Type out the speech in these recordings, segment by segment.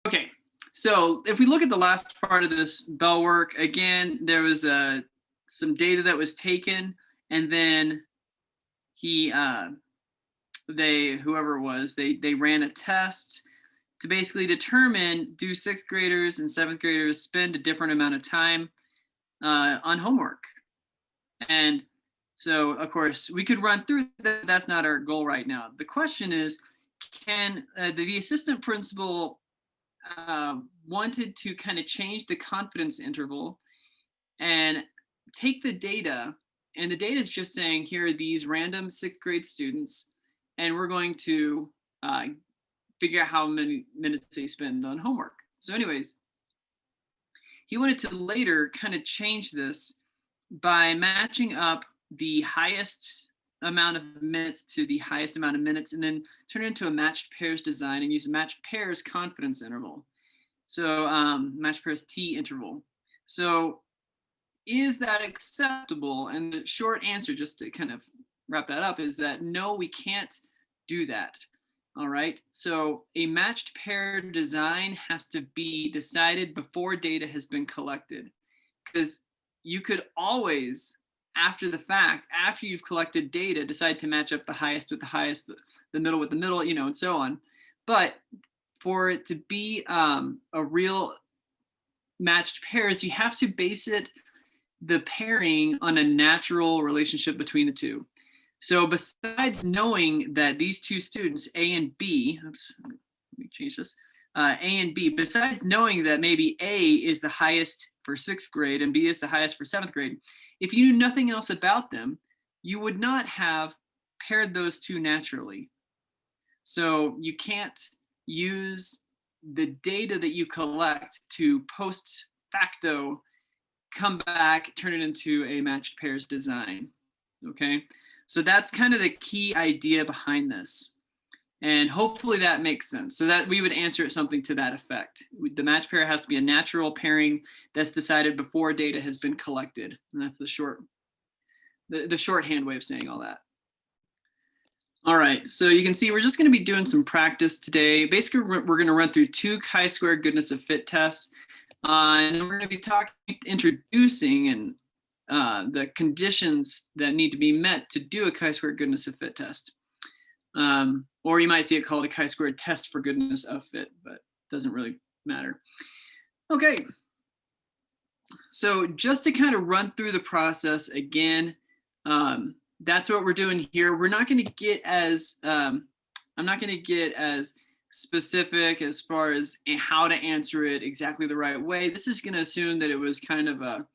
Okay, so if we look at the last part of this Bell work, again, there was some data that was taken, and then he, whoever it was, they ran a test to basically determine, do sixth graders and seventh graders spend a different amount of time on homework? And so, of course, we could run through that. That's not our goal right now. The question is, can the assistant principal wanted to kind of change the confidence interval and take the data, and the data is just saying, here are these random sixth grade students, and we're going to figure out how many minutes they spend on homework. So anyways, he wanted to later kind of change this by matching up the highest amount of minutes to the highest amount of minutes, and then turn it into a matched pairs design and use a matched pairs confidence interval. So matched pairs T interval. So is that acceptable? And the short answer, just to kind of wrap that up, is that no, we can't do that. All right, so a matched pair design has to be decided before data has been collected, because you could always, after the fact, after you've collected data, decide to match up the highest with the highest, the middle with the middle, and so on. But for it to be a real matched pairs, you have to base the pairing on a natural relationship between the two. So besides knowing that these two students, A and B, oops, let me change this, A and B, besides knowing that maybe A is the highest for sixth grade and B is the highest for seventh grade, if you knew nothing else about them, you would not have paired those two naturally. So you can't use the data that you collect to post facto come back, turn it into a matched pairs design. Okay, so that's kind of the key idea behind this. And hopefully that makes sense. So that we would answer something to that effect. The match pair has to be a natural pairing that's decided before data has been collected. And that's the shorthand way of saying all that. All right, so you can see we're just going to be doing some practice today. Basically, we're going to run through 2 chi-square goodness of fit tests. And then we're going to be introducing and the conditions that need to be met to do a chi-square goodness of fit test. Or you might see it called a chi-square test for goodness of fit, but it doesn't really matter. Okay, so just to kind of run through the process again, that's what we're doing here. We're not going to get as, I'm not going to get as specific as far as how to answer it exactly the right way. This is going to assume that it was kind of a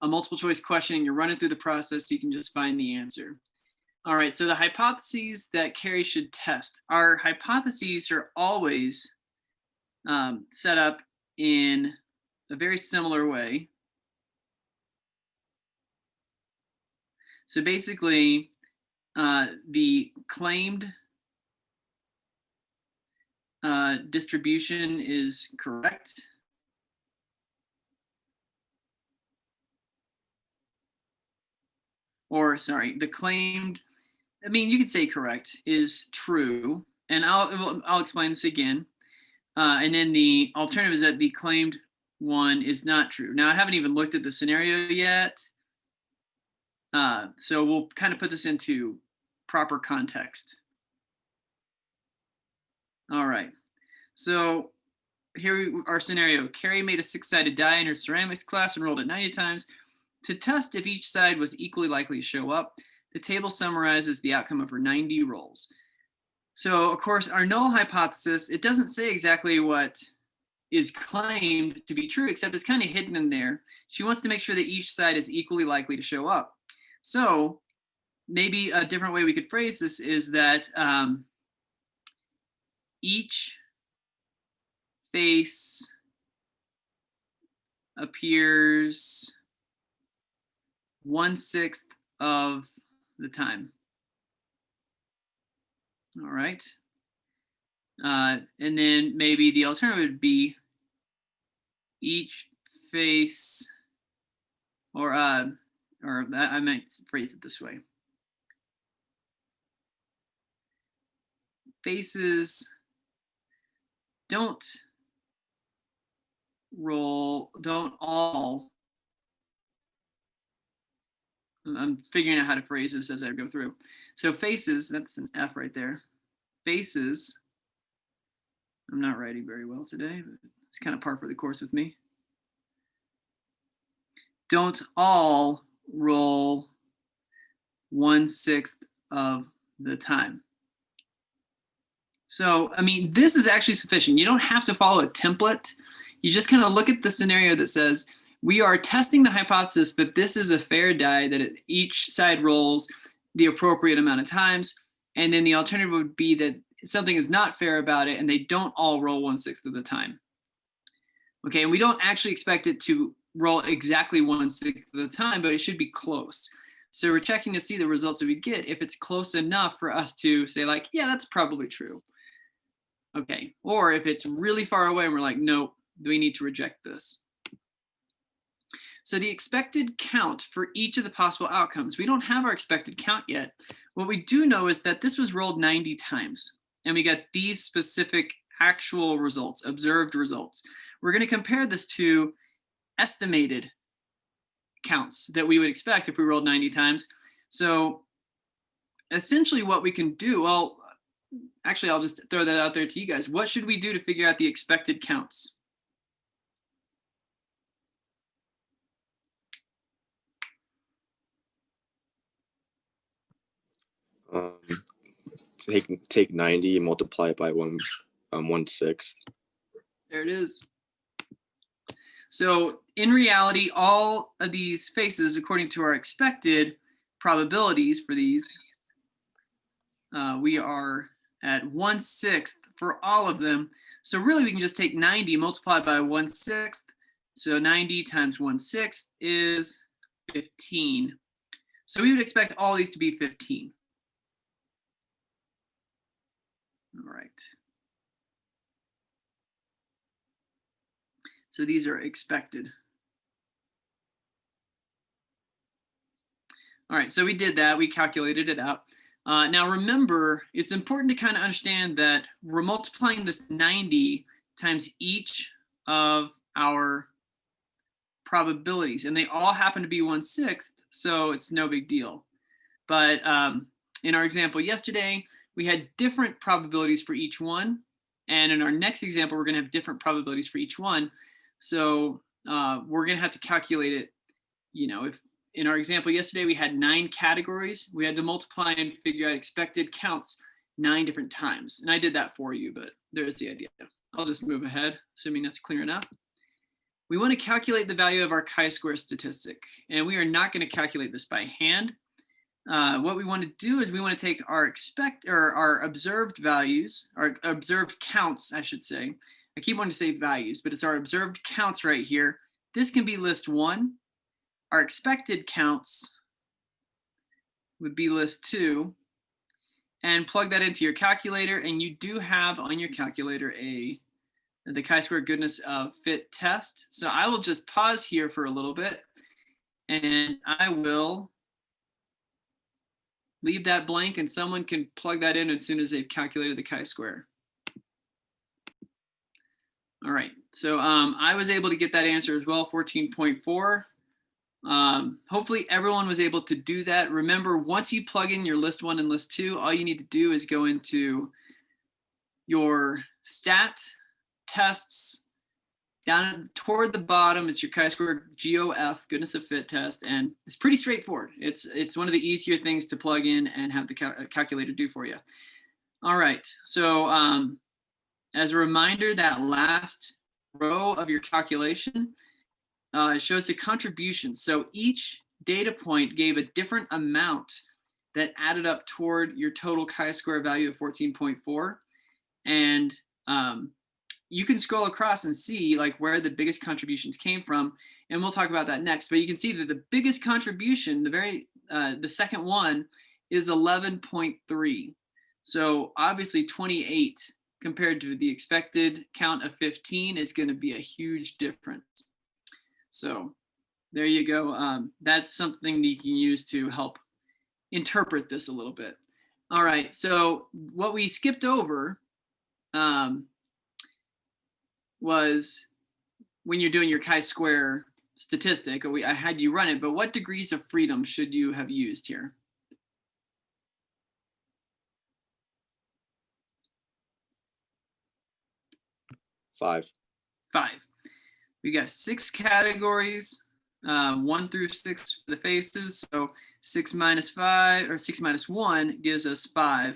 multiple choice question and you're running through the process so you can just find the answer. All right, so the hypotheses that Carrie should test. Our hypotheses are always set up in a very similar way. So basically, the claimed distribution is correct. Or sorry, the claimed, I mean, you could say correct, is true. And I'll explain this again. And then the alternative is that the claimed one is not true. Now, I haven't even looked at the scenario yet. So we'll kind of put this into proper context. All right. So here our scenario. Carrie made a 6-sided die in her ceramics class and rolled it 90 times. To test if each side was equally likely to show up, the table summarizes the outcome of her 90 rolls. So, of course, our null hypothesis, it doesn't say exactly what is claimed to be true, except it's kind of hidden in there. She wants to make sure that each side is equally likely to show up. So maybe a different way we could phrase this is that each face appears 1/6 of the time. All right. And then maybe the alternative would be each face, or I might phrase it this way. Faces don't don't all, I'm figuring out how to phrase this as I go through. So faces, that's an F right there. Faces, I'm not writing very well today, but it's kind of par for the course with me. Don't all roll 1/6 of the time. So, I mean, this is actually sufficient. You don't have to follow a template. You just kind of look at the scenario that says, we are testing the hypothesis that this is a fair die, that each side rolls the appropriate amount of times. And then the alternative would be that something is not fair about it and they don't all roll 1/6 of the time. Okay, and we don't actually expect it to roll exactly 1/6 of the time, but it should be close. So we're checking to see the results that we get, if it's close enough for us to say like, yeah, that's probably true. Okay, or if it's really far away and we're like, nope, we need to reject this. So the expected count for each of the possible outcomes, we don't have our expected count yet. What we do know is that this was rolled 90 times and we got these specific actual results, observed results. We're going to compare this to estimated counts that we would expect if we rolled 90 times. So essentially what we can do, well, actually, I'll just throw that out there to you guys. What should we do to figure out the expected counts? Take 90 and multiply it by 1/6. There it is. So in reality, all of these faces, according to our expected probabilities for these, we are at 1/6 for all of them. So really we can just take 90 multiplied by 1/6. So 90 times 1/6 is 15. So we would expect all these to be 15. All right. So these are expected. All right, so we did that. We calculated it out. Now remember, it's important to kind of understand that we're multiplying this 90 times each of our probabilities, and they all happen to be 1/6, so it's no big deal. But in our example yesterday, we had different probabilities for each one, and in our next example, we're going to have different probabilities for each one. So we're going to have to calculate it. You know, if in our example yesterday, we had 9 categories, we had to multiply and figure out expected counts 9 different times. And I did that for you, but there's the idea. I'll just move ahead, assuming that's clear enough. We want to calculate the value of our chi-square statistic, and we are not going to calculate this by hand. What we want to do is we want to take our our observed values, our observed counts, I should say. I keep wanting to say values, but it's our observed counts right here. This can be list 1. Our expected counts would be list 2, and plug that into your calculator, and you do have on your calculator the chi-square goodness of fit test. So I will just pause here for a little bit, and I will leave that blank, and someone can plug that in as soon as they've calculated the chi-square. All right, so I was able to get that answer as well, 14.4. Hopefully everyone was able to do that. Remember, once you plug in your list 1 and list 2, all you need to do is go into your stat tests. Down toward the bottom, it's your chi-square GOF, goodness of fit test, and it's pretty straightforward. It's one of the easier things to plug in and have the calculator do for you. All right, so as a reminder, that last row of your calculation shows the contribution. So each data point gave a different amount that added up toward your total chi-square value of 14.4. And you can scroll across and see like where the biggest contributions came from, and we'll talk about that next. But you can see that the biggest contribution, the second one, is 11.3. So obviously 28 compared to the expected count of 15 is going to be a huge difference. So there you go. That's something that you can use to help interpret this a little bit. All right, so what we skipped over was when you're doing your chi-square statistic, I had you run it, but what degrees of freedom should you have used here? Five. 5. We got 6 categories, 1 through 6 for the faces. So 6 minus 5 or 6 minus 1 gives us 5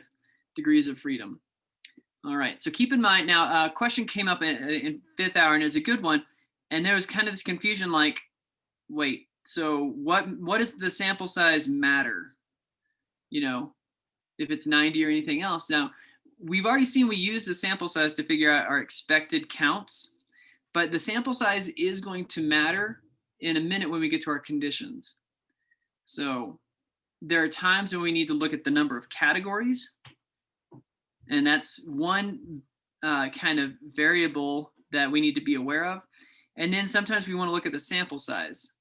degrees of freedom. All right, so keep in mind now, a question came up in 5th hour and it's a good one. And there was kind of this confusion like, wait, so what does the sample size matter? You know, if it's 90 or anything else. Now, we've already seen we use the sample size to figure out our expected counts, but the sample size is going to matter in a minute when we get to our conditions. So there are times when we need to look at the number of categories, and that's one kind of variable that we need to be aware of. And then sometimes we want to look at the sample size.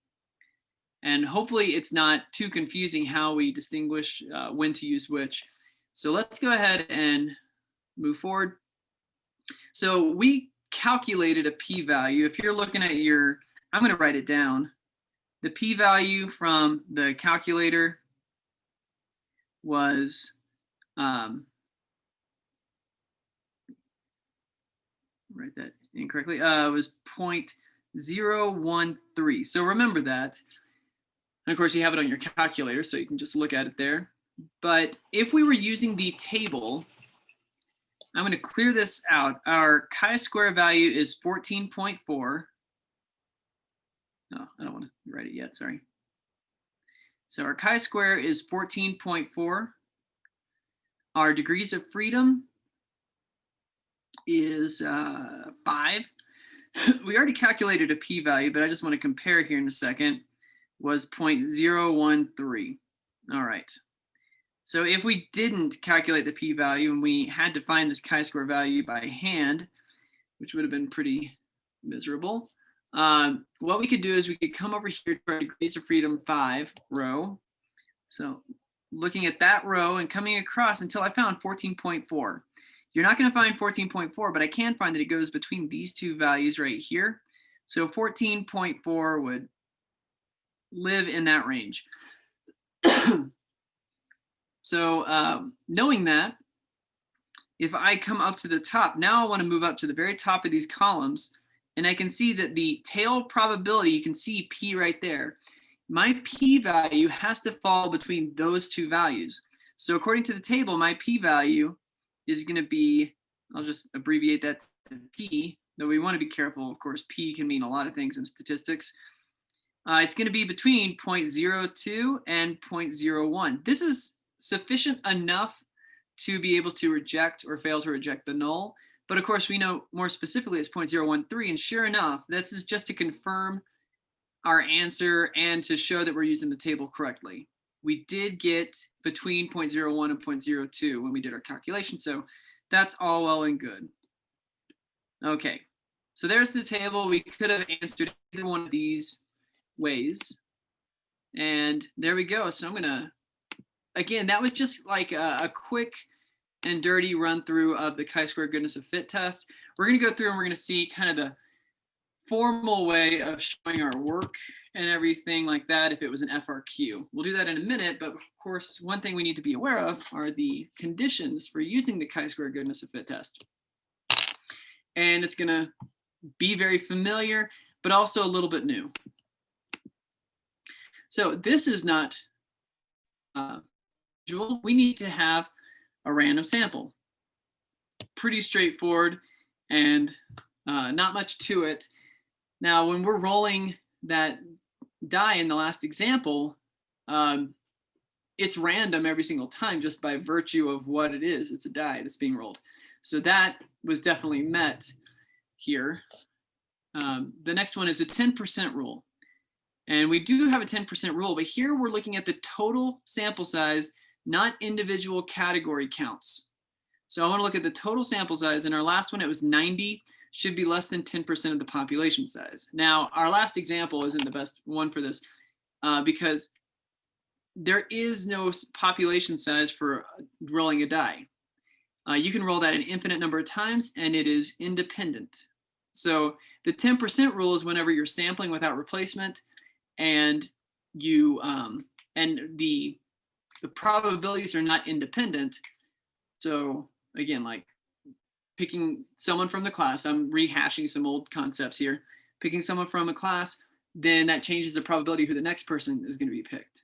And hopefully it's not too confusing how we distinguish when to use which. So let's go ahead and move forward. So we calculated a p-value. If you're looking at your, I'm going to write it down. The p-value from the calculator was write that incorrectly. It was 0.013. So remember that. And of course, you have it on your calculator, so you can just look at it there. But if we were using the table, I'm going to clear this out. Our chi-square value is 14.4. No, I don't want to write it yet, sorry. So our chi-square is 14.4. Our degrees of freedom is 5. We already calculated a p-value, but I just want to compare here in a second. Was 0.013. All right. So if we didn't calculate the p-value and we had to find this chi-square value by hand, which would have been pretty miserable, what we could do is we could come over here to our degrees of freedom 5 row. So looking at that row and coming across until I found 14.4. You're not going to find 14.4, but I can find that it goes between these two values right here. So 14.4 would live in that range. So knowing that, if I come up to the top, now I want to move up to the very top of these columns, and I can see that the tail probability, you can see P right there. My p-value has to fall between those two values. So according to the table, my p-value is going to be, I'll just abbreviate that to P, though we want to be careful. Of course, P can mean a lot of things in statistics. It's going to be between 0.02 and 0.01. This is sufficient enough to be able to reject or fail to reject the null. But of course, we know more specifically it's 0.013. And sure enough, this is just to confirm our answer and to show that we're using the table correctly. We did get between 0.01 and 0.02 when we did our calculation. So that's all well and good. Okay, so there's the table. We could have answered either one of these ways. And there we go. So I'm gonna, again, that was just like a quick and dirty run through of the chi-square goodness of fit test. We're gonna go through and we're gonna see kind of the formal way of showing our work and everything like that if it was an FRQ. We'll do that in a minute, but of course, one thing we need to be aware of are the conditions for using the chi-square goodness of fit test. And it's gonna be very familiar, but also a little bit new. So this is not usual. We need to have a random sample. Pretty straightforward and not much to it. Now, when we're rolling that die in the last example, it's random every single time just by virtue of what it is. It's a die that's being rolled. So that was definitely met here. The next one is a 10% rule. And we do have a 10% rule, but here we're looking at the total sample size, not individual category counts. So I want to look at the total sample size. In our last one, it was 90, should be less than 10% of the population size. Now, our last example isn't the best one for this because there is no population size for rolling a die. You can roll that an infinite number of times and it is independent. So the 10% rule is whenever you're sampling without replacement, and you and the probabilities are not independent. So again, like picking someone from the class, I'm rehashing some old concepts here. Picking someone from a class, then that changes the probability who the next person is going to be picked.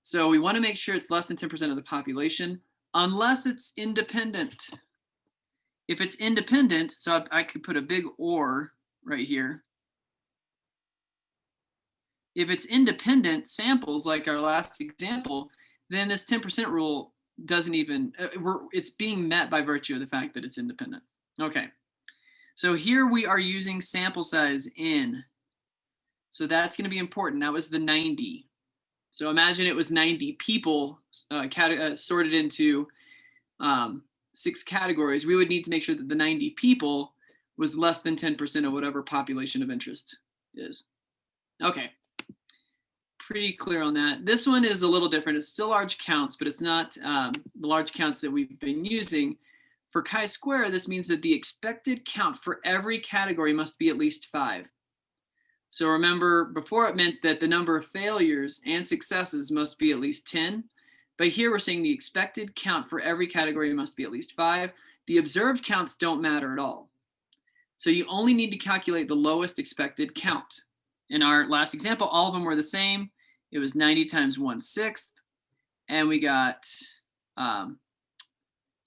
So we want to make sure it's less than 10% of the population, unless it's independent. If it's independent, so I could put a big or right here. If it's independent samples, like our last example, then this 10% rule doesn't even, it's being met by virtue of the fact that it's independent. Okay, so here we are using sample size N. So that's going to be important. That was the 90. So imagine it was 90 people sorted into 6 categories. We would need to make sure that the 90 people was less than 10% of whatever population of interest is. Okay, pretty clear on that. This one is a little different. It's still large counts, but it's not the large counts that we've been using. For chi-square, this means that the expected count for every category must be at least 5. So remember, before it meant that the number of failures and successes must be at least 10. But here we're saying the expected count for every category must be at least 5. The observed counts don't matter at all. So you only need to calculate the lowest expected count. In our last example, all of them were the same. It was 90 times 1/6, and we got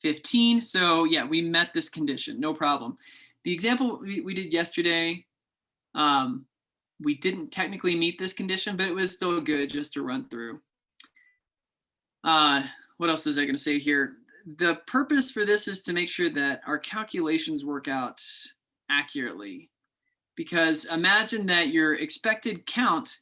15. So yeah, we met this condition, no problem. The example we did yesterday, we didn't technically meet this condition, but it was still good just to run through. What else is I going to say here? The purpose for this is to make sure that our calculations work out accurately. Because imagine that your expected count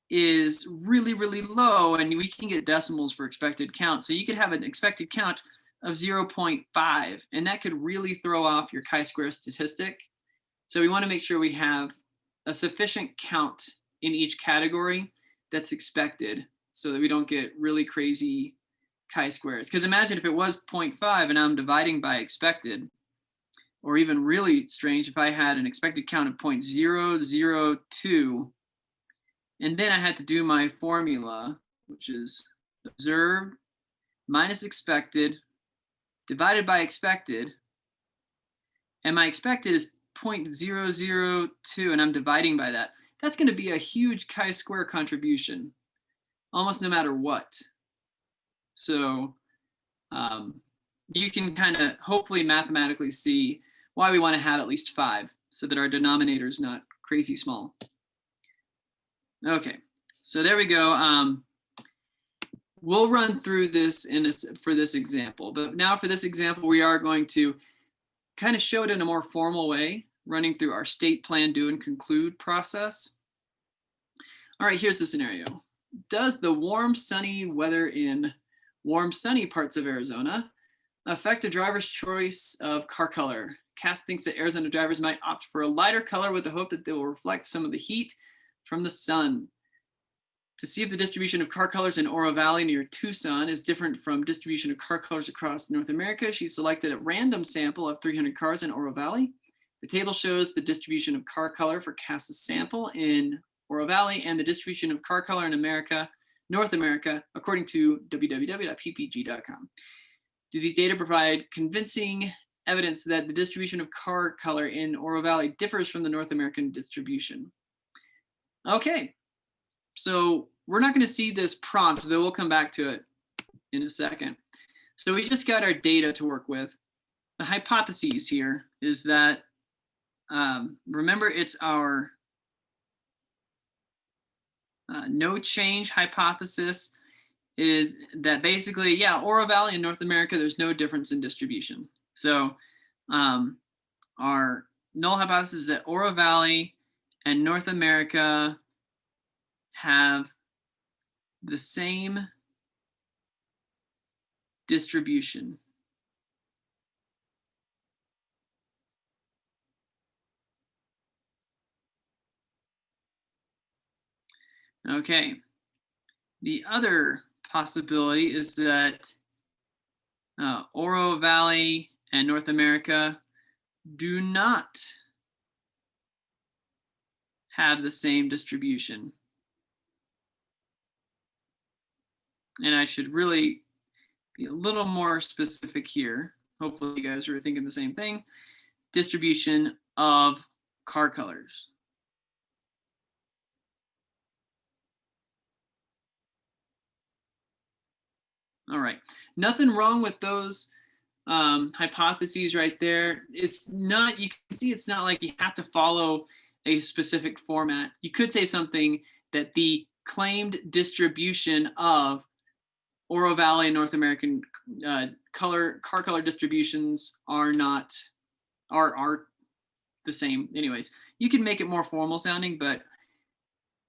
is really, really low, and we can get decimals for expected count. So you could have an expected count of 0.5, and that could really throw off your chi-square statistic. So we want to make sure we have a sufficient count in each category that's expected so that we don't get really crazy chi-squares. Because imagine if it was 0.5 and I'm dividing by expected, or even really strange if I had an expected count of 0.002, and then I had to do my formula, which is observed minus expected divided by expected, and my expected is 0.002, and I'm dividing by that. That's going to be a huge chi-square contribution, almost no matter what. So you can kind of hopefully mathematically see why we want to have at least 5 so that our denominator is not crazy small. Okay, so there we go. We'll run through this for this example, but now for this example, we are going to kind of show it in a more formal way, running through our state plan, do, and conclude process. All right, here's the scenario. Does the warm, sunny weather in warm, sunny parts of Arizona affect a driver's choice of car color? Cass thinks that Arizona drivers might opt for a lighter color with the hope that they will reflect some of the heat from the sun. To see if the distribution of car colors in Oro Valley near Tucson is different from distribution of car colors across North America, she selected a random sample of 300 cars in Oro Valley. The table shows the distribution of car color for Cass's sample in Oro Valley and the distribution of car color in America, North America, according to www.ppg.com. Do these data provide convincing evidence that the distribution of car color in Oro Valley differs from the North American distribution? Okay, so we're not going to see this prompt, though we'll come back to it in a second. So we just got our data to work with. The hypotheses here is that, remember, it's our no change hypothesis, is that basically, yeah, Oro Valley in North America, there's no difference in distribution. So our null hypothesis is that Oro Valley and North America have the same distribution. Okay. The other possibility is that Oro Valley and North America do not have the same distribution. And I should really be a little more specific here. Hopefully you guys are thinking the same thing. Distribution of car colors. All right, nothing wrong with those hypotheses right there. It's not, you can see it's not like you have to follow a specific format. You could say something that the claimed distribution of Oro Valley and North American car color distributions are the same. Anyways, you can make it more formal sounding, but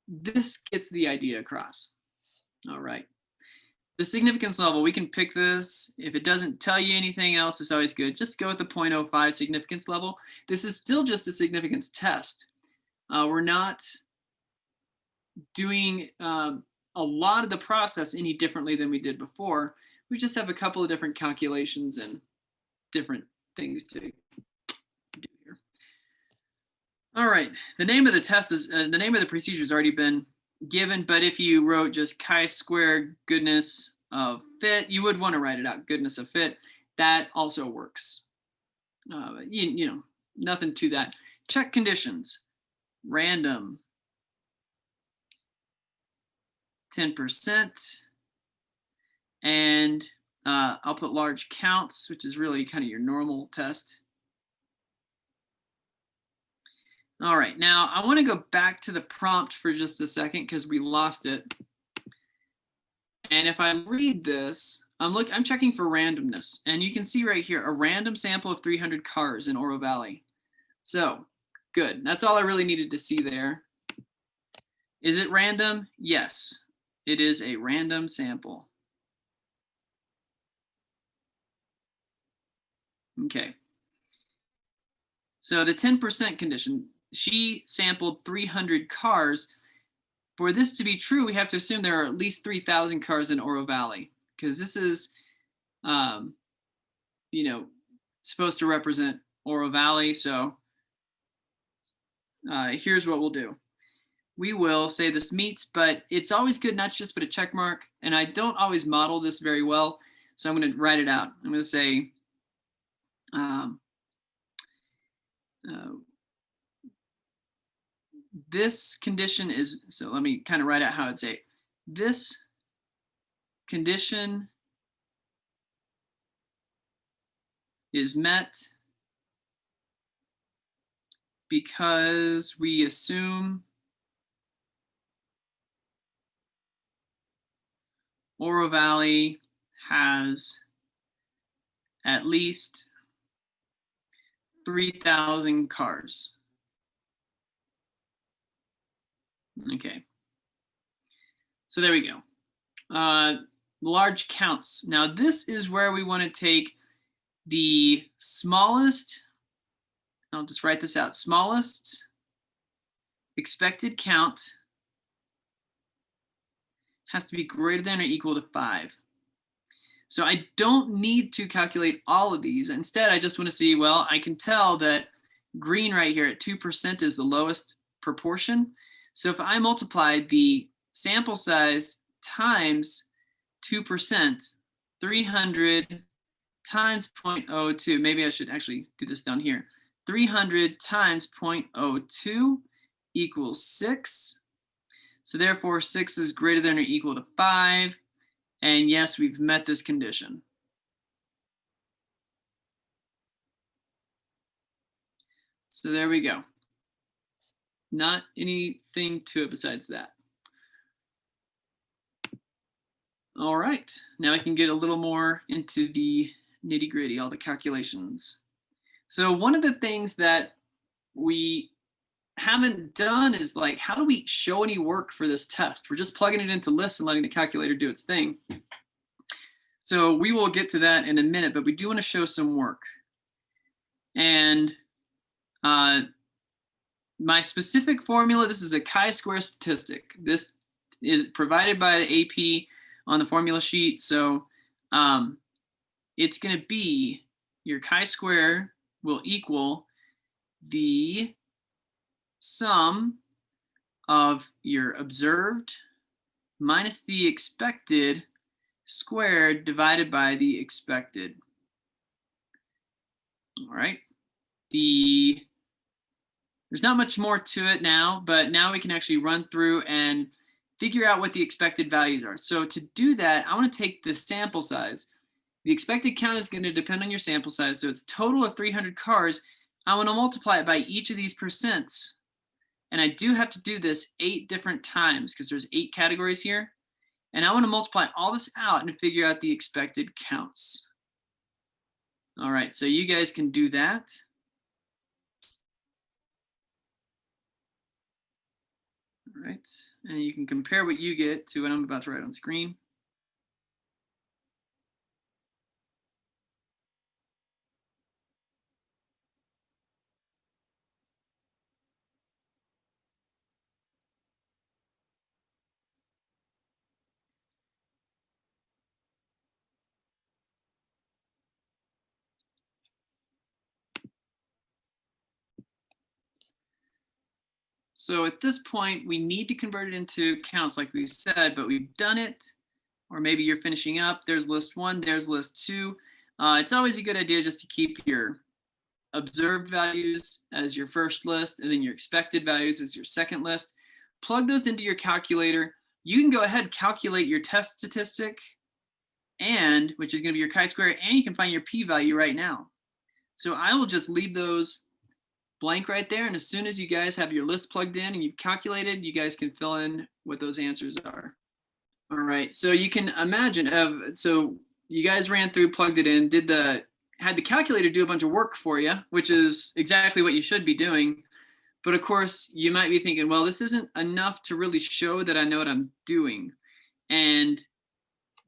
this gets the idea across. All right. The significance level, we can pick this. If it doesn't tell you anything else, it's always good. Just go with the 0.05 significance level. This is still just a significance test. We're not doing a lot of the process any differently than we did before. We just have a couple of different calculations and different things to do here. All right, the name of the test is, the name of the procedure has already been given, but if you wrote just chi-square goodness of fit, you would want to write it out, goodness of fit. That also works. You know, nothing to that. Check conditions, random, 10%, and I'll put large counts, which is really kind of your normal test. All right, now I want to go back to the prompt for just a second because we lost it. And if I read this, I'm checking for randomness, and you can see right here a random sample of 300 cars in Oro Valley. So good, that's all I really needed to see there. Is it random? Yes, it is a random sample. Okay. So the 10% condition, she sampled 300 cars. For this to be true, we have to assume there are at least 3,000 cars in Oro Valley, because this is, you know, supposed to represent Oro Valley. So here's what we'll do. We will say this meets, but it's always good not just put a check mark. And I don't always model this very well, so I'm going to write it out. I'm going to say, this condition is, so let me kind of write out how I'd say, this condition is met because we assume Oro Valley has at least 3,000 cars. Okay, so there we go. Large counts. Now this is where we want to take the smallest, I'll just write this out, smallest expected count has to be greater than or equal to 5. So I don't need to calculate all of these. Instead, I just want to see, well, I can tell that green right here at 2% is the lowest proportion. So if I multiply the sample size times 2%, 300 times 0.02, maybe I should actually do this down here. 300 times 0.02 equals 6. So therefore 6 is greater than or equal to 5. And yes, we've met this condition. So there we go. Not anything to it besides that. All right, now I can get a little more into the nitty gritty, all the calculations. So one of the things that we haven't done is like, how do we show any work for this test? We're just plugging it into lists and letting the calculator do its thing. So we will get to that in a minute, but we do want to show some work. And my specific formula, this is a chi-square statistic. This is provided by the AP on the formula sheet. So it's going to be, your chi-square will equal the sum of your observed minus the expected squared divided by the expected. All right. There's not much more to it now, but now we can actually run through and figure out what the expected values are. So to do that, I want to take the sample size. The expected count is going to depend on your sample size. So it's a total of 300 cars. I want to multiply it by each of these percents. And I do have to do this 8 different times because there's 8 categories here. And I want to multiply all this out and figure out the expected counts. All right, so you guys can do that. All right, and you can compare what you get to what I'm about to write on screen. So at this point, we need to convert it into counts like we said, but we've done it. Or maybe you're finishing up. There's list 1, there's list 2. It's always a good idea just to keep your observed values as your first list and then your expected values as your second list. Plug those into your calculator. You can go ahead and calculate your test statistic, and which is going to be your chi-square, and you can find your p-value right now. So I will just leave those blank right there, and as soon as you guys have your list plugged in and you've calculated, you guys can fill in what those answers are. All right, so you can imagine, so you guys ran through, plugged it in, had the calculator do a bunch of work for you, which is exactly what you should be doing. But of course, you might be thinking, well, this isn't enough to really show that I know what I'm doing. And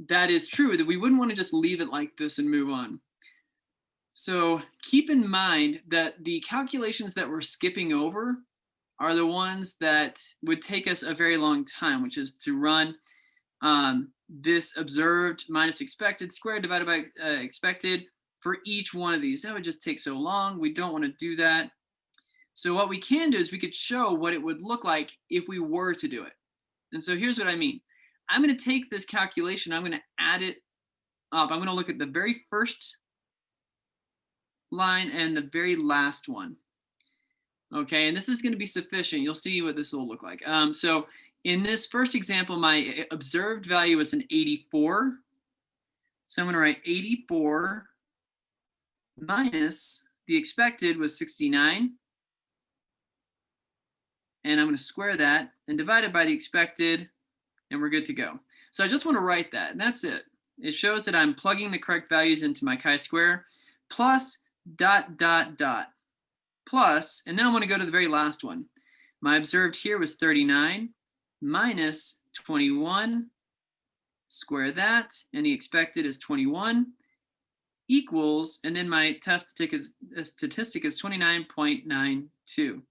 that is true, that we wouldn't want to just leave it like this and move on. So keep in mind that the calculations that we're skipping over are the ones that would take us a very long time, which is to run this observed minus expected squared divided by expected for each one of these. That would just take so long. We don't want to do that. So what we can do is we could show what it would look like if we were to do it. And so here's what I mean. I'm going to take this calculation, I'm going to add it up. I'm going to look at the very first line and the very last one. Okay, and this is going to be sufficient. You'll see what this will look like. So in this first example, my observed value is an 84. So I'm going to write 84 minus the expected was 69. And I'm going to square that and divide it by the expected, and we're good to go. So I just want to write that, and that's it. It shows that I'm plugging the correct values into my chi-square, plus dot, dot, dot, plus, and then I want to go to the very last one. My observed here was 39 minus 21, square that, and the expected is 21, equals, and then my test statistic is 29.92.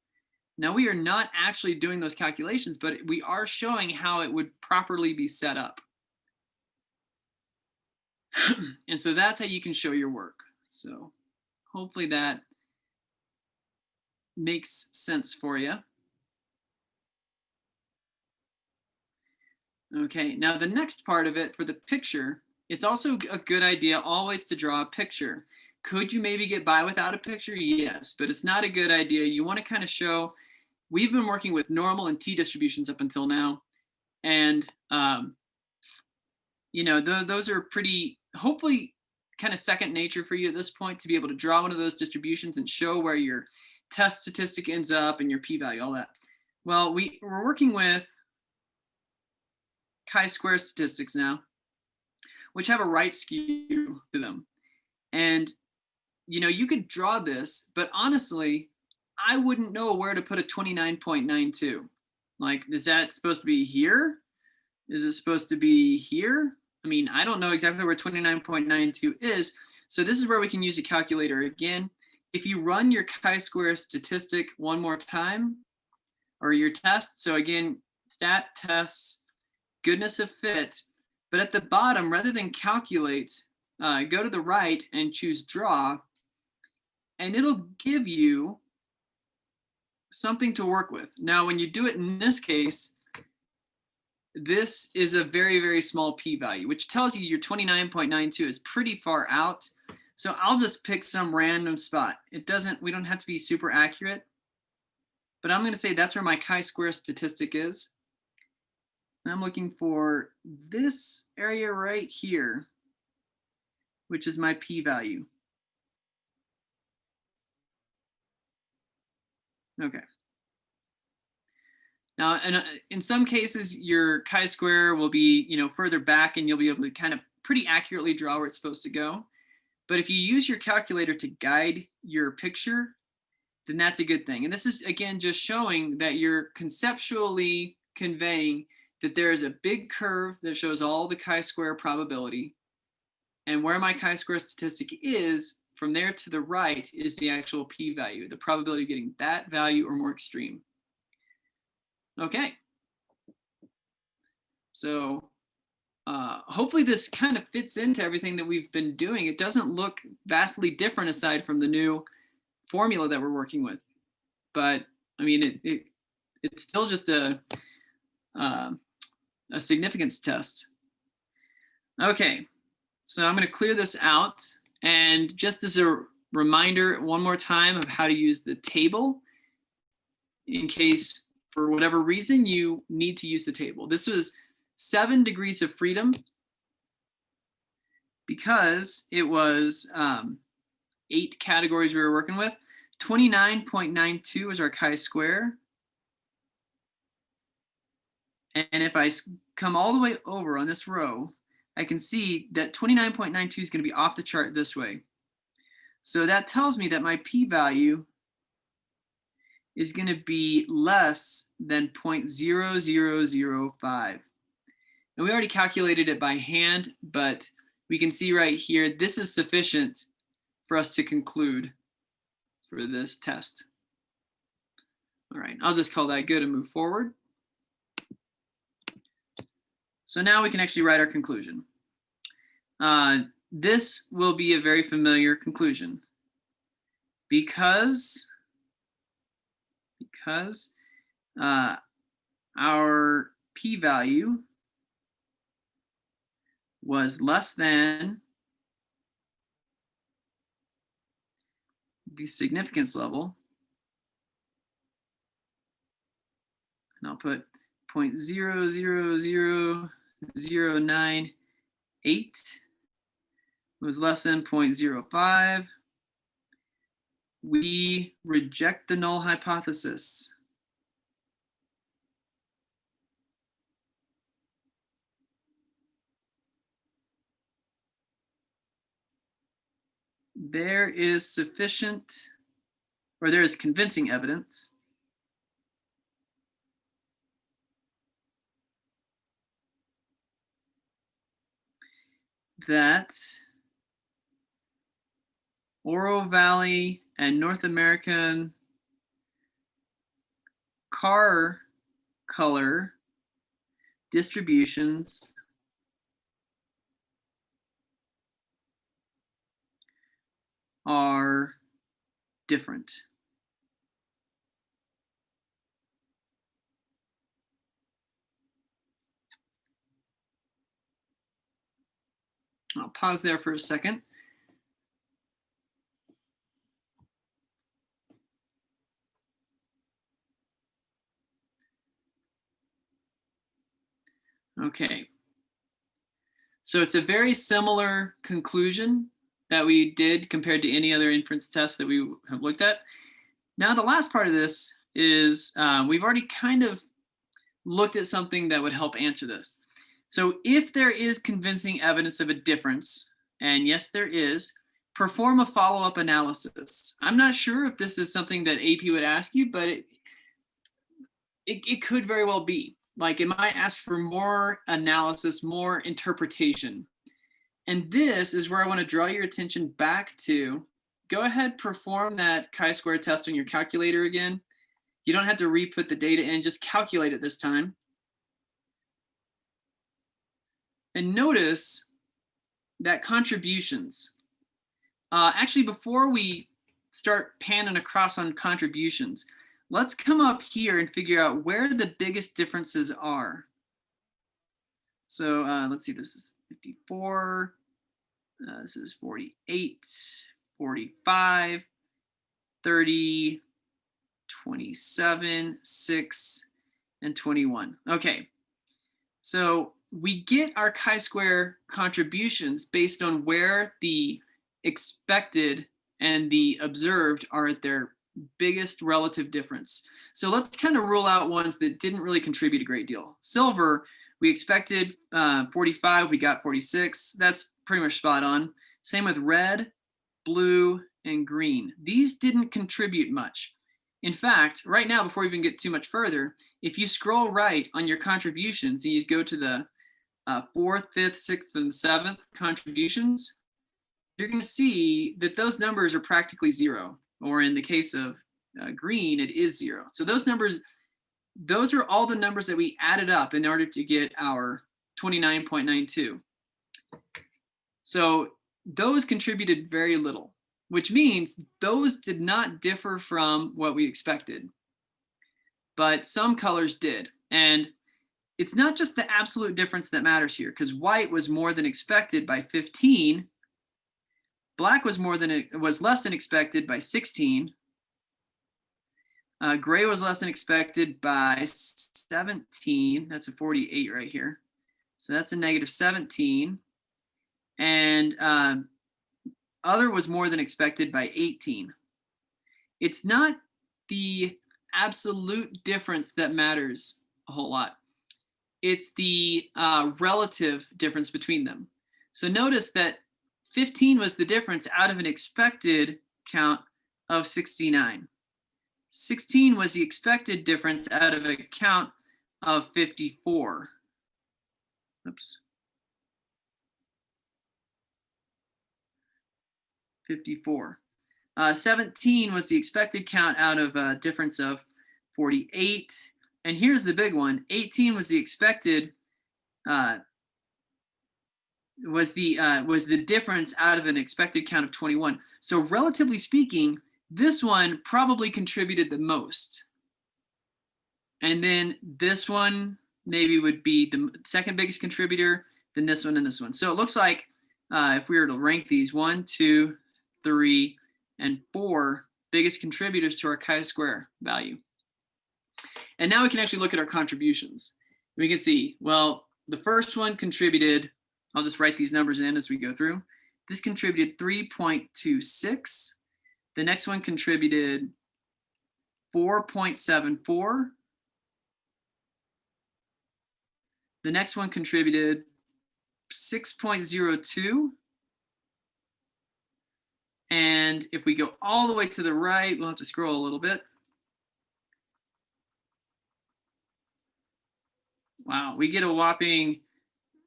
Now we are not actually doing those calculations, but we are showing how it would properly be set up. And so that's how you can show your work. So hopefully that makes sense for you. Okay, now the next part of it for the picture, it's also a good idea always to draw a picture. Could you maybe get by without a picture? Yes, but it's not a good idea. You want to kind of show, we've been working with normal and t-distributions up until now. And, you know, those are pretty, hopefully kind of second nature for you at this point to be able to draw one of those distributions and show where your test statistic ends up and your p-value, all that. Well, we're working with chi-square statistics now, which have a right skew to them. And, you know, you could draw this, but honestly, I wouldn't know where to put a 29.92. Like, is that supposed to be here? Is it supposed to be here? I mean, I don't know exactly where 29.92 is. So this is where we can use a calculator again. If you run your chi-square statistic one more time, or your test, so again, stat tests, goodness of fit, but at the bottom, rather than calculate, go to the right and choose draw, and it'll give you something to work with. Now, when you do it in this case, this is a very, very small p-value, which tells you your 29.92 is pretty far out. So I'll just pick some random spot. We don't have to be super accurate, but I'm going to say that's where my chi-square statistic is. And I'm looking for this area right here, which is my p-value. Okay. Now, in some cases, your chi-square will be, further back, and you'll be able to kind of pretty accurately draw where it's supposed to go. But if you use your calculator to guide your picture, then that's a good thing. And this is, again, just showing that you're conceptually conveying that there is a big curve that shows all the chi-square probability. And where my chi-square statistic is, from there to the right, is the actual p-value, the probability of getting that value or more extreme. Okay. So hopefully this kind of fits into everything that we've been doing. It doesn't look vastly different aside from the new formula that we're working with. But I mean, it's still just a significance test. Okay, so I'm going to clear this out. And just as a reminder, one more time of how to use the table in case, for whatever reason, you need to use the table. This was 7 degrees of freedom because it was 8 categories we were working with. 29.92 is our chi-square. And if I come all the way over on this row, I can see that 29.92 is going to be off the chart this way. So that tells me that my p-value is going to be less than 0.0005. And we already calculated it by hand, but we can see right here, this is sufficient for us to conclude for this test. All right, I'll just call that good and move forward. So now we can actually write our conclusion. This will be a very familiar conclusion because our p-value was less than the significance level, and I'll put 0.000098 was less than 0.05. We reject the null hypothesis. There is sufficient, or there is convincing evidence that Oro Valley and North American car color distributions are different. I'll pause there for a second. Okay. So it's a very similar conclusion that we did compared to any other inference test that we have looked at. Now, the last part of this is we've already kind of looked at something that would help answer this. So if there is convincing evidence of a difference, and yes, there is, perform a follow-up analysis. I'm not sure if this is something that AP would ask you, but it could very well be. Like, it might ask for more analysis, more interpretation. And this is where I want to draw your attention back to. Go ahead, perform that chi-square test on your calculator again. You don't have to re-put the data in, just calculate it this time. And notice that contributions, actually before we start panning across on contributions, let's come up here and figure out where the biggest differences are. So let's see, this is 54, this is 48, 45, 30, 27, 6, and 21. Okay, so we get our chi-square contributions based on where the expected and the observed are at their biggest relative difference. So let's kind of rule out ones that didn't really contribute a great deal. Silver, we expected 45, we got 46. That's pretty much spot on. Same with red, blue, and green. These didn't contribute much. In fact, right now, before we even get too much further, if you scroll right on your contributions and you go to the 4th, 5th, 6th, and 7th contributions, you're going to see that those numbers are practically zero, or in the case of green, it is 0. So those numbers, those are all the numbers that we added up in order to get our 29.92. So those contributed very little, which means those did not differ from what we expected. But some colors did. And it's not just the absolute difference that matters here, because white was more than expected by 15. Black was less than expected by 16. Gray was less than expected by 17. That's a 48 right here. So that's a negative 17. And other was more than expected by 18. It's not the absolute difference that matters a whole lot. It's the relative difference between them. So notice that 15 was the difference out of an expected count of 69. 16 was the expected difference out of a count of 54. Oops. 54. 17 was the expected count out of a difference of 48. And here's the big one. 18 was the expected, was the difference out of an expected count of 21. So relatively speaking, this one probably contributed the most. And then this one maybe would be the second biggest contributor, then this one and this one. So it looks like if we were to rank these 1, 2, 3, and 4 biggest contributors to our chi-square value. And now we can actually look at our contributions. We can see, well, the first one contributed, I'll just write these numbers in as we go through. This contributed 3.26. The next one contributed 4.74. The next one contributed 6.02. And if we go all the way to the right, we'll have to scroll a little bit. Wow, we get a whopping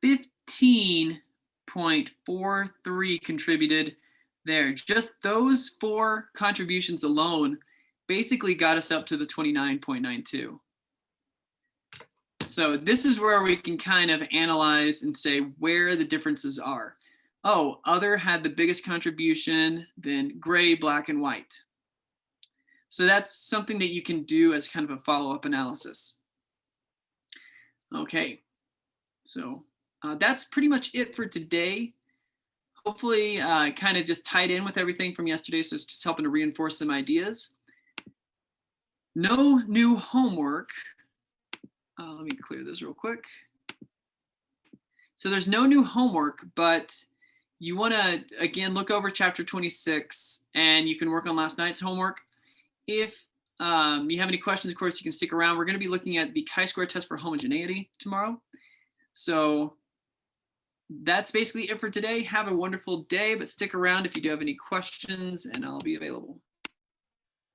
15.43 contributed there. Just those 4 contributions alone basically got us up to the 29.92. So this is where we can kind of analyze and say where the differences are. Oh, other had the biggest contribution, then gray, black, and white. So that's something that you can do as kind of a follow-up analysis. Okay, so that's pretty much it for today. Hopefully kind of just tied in with everything from yesterday, so it's just helping to reinforce some ideas. No new homework. Let me clear this real quick. So there's no new homework, but you want to, again, look over chapter 26, and you can work on last night's homework. If you have any questions, of course, you can stick around. We're going to be looking at the chi-square test for homogeneity tomorrow. So that's basically it for today. Have a wonderful day, but stick around if you do have any questions, and I'll be available.